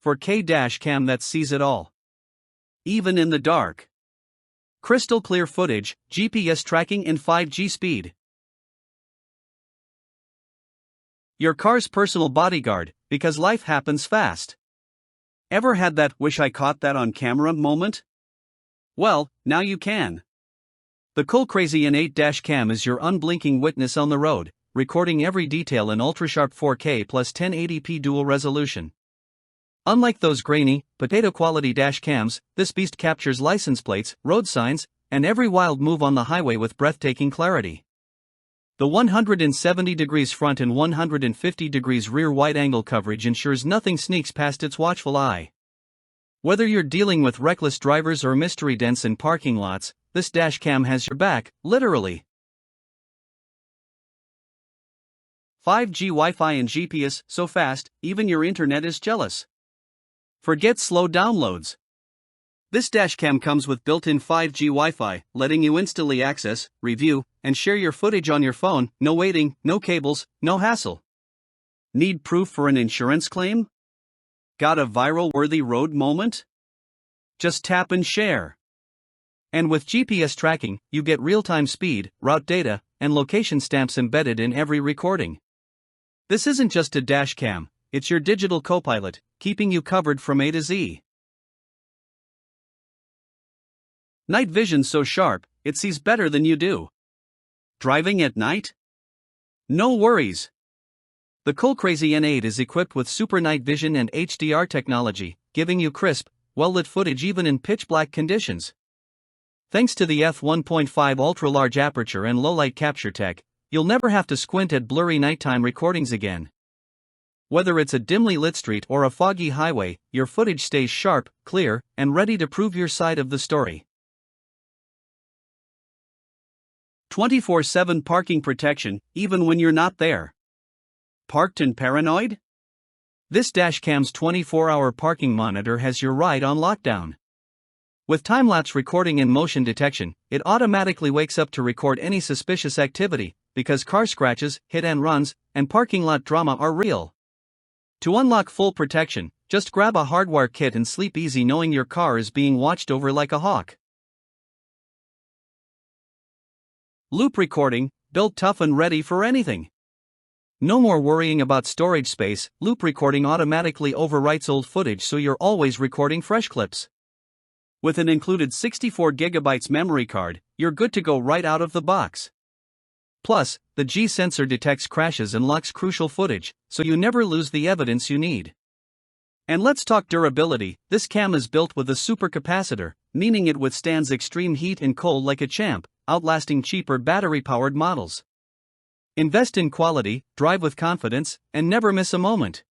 4K dash cam that sees it all. Even in the dark. Crystal clear footage, GPS tracking and 5G speed. Your car's personal bodyguard, because life happens fast. Ever had that "wish I caught that on camera" moment? Well, now you can. The COOLCRAZY N8 dash cam is your unblinking witness on the road, recording every detail in ultra-sharp 4K plus 1080p dual resolution. Unlike those grainy, potato-quality dash cams, this beast captures license plates, road signs, and every wild move on the highway with breathtaking clarity. The 170 degrees front and 150 degrees rear wide-angle coverage ensures nothing sneaks past its watchful eye. Whether you're dealing with reckless drivers or mystery dents in parking lots, this dash cam has your back, literally. 5G Wi-Fi and GPS so fast, even your internet is jealous. Forget slow downloads. This dashcam comes with built-in 5G Wi-Fi, letting you instantly access, review, and share your footage on your phone. No waiting, no cables, no hassle. Need proof for an insurance claim? Got a viral-worthy road moment? Just tap and share. And with GPS tracking, you get real-time speed, route data, and location stamps embedded in every recording. This isn't just a dashcam, it's your digital co-pilot, keeping you covered from A to Z. Night vision so sharp, it sees better than you do. Driving at night? No worries. The COOLCRAZY N8 is equipped with Super Night Vision and HDR technology, giving you crisp, well-lit footage even in pitch-black conditions. Thanks to the f1.5 ultra-large aperture and low-light capture tech, you'll never have to squint at blurry nighttime recordings again. Whether it's a dimly lit street or a foggy highway, your footage stays sharp, clear, and ready to prove your side of the story. 24/7 parking protection, even when you're not there. Parked and paranoid? This dashcam's 24-hour parking monitor has your ride on lockdown. With time-lapse recording and motion detection, it automatically wakes up to record any suspicious activity, because car scratches, hit and runs, and parking lot drama are real. To unlock full protection, just grab a Hardwire kit and sleep easy knowing your car is being watched over like a hawk. Loop recording, built tough and ready for anything. No more worrying about storage space. Loop recording automatically overwrites old footage so you're always recording fresh clips. With an included 64GB memory card, you're good to go right out of the box. Plus, the G sensor detects crashes and locks crucial footage, so you never lose the evidence you need. And let's talk durability. This cam is built with a supercapacitor, meaning it withstands extreme heat and cold like a champ, outlasting cheaper battery-powered models. Invest in quality, drive with confidence, and never miss a moment.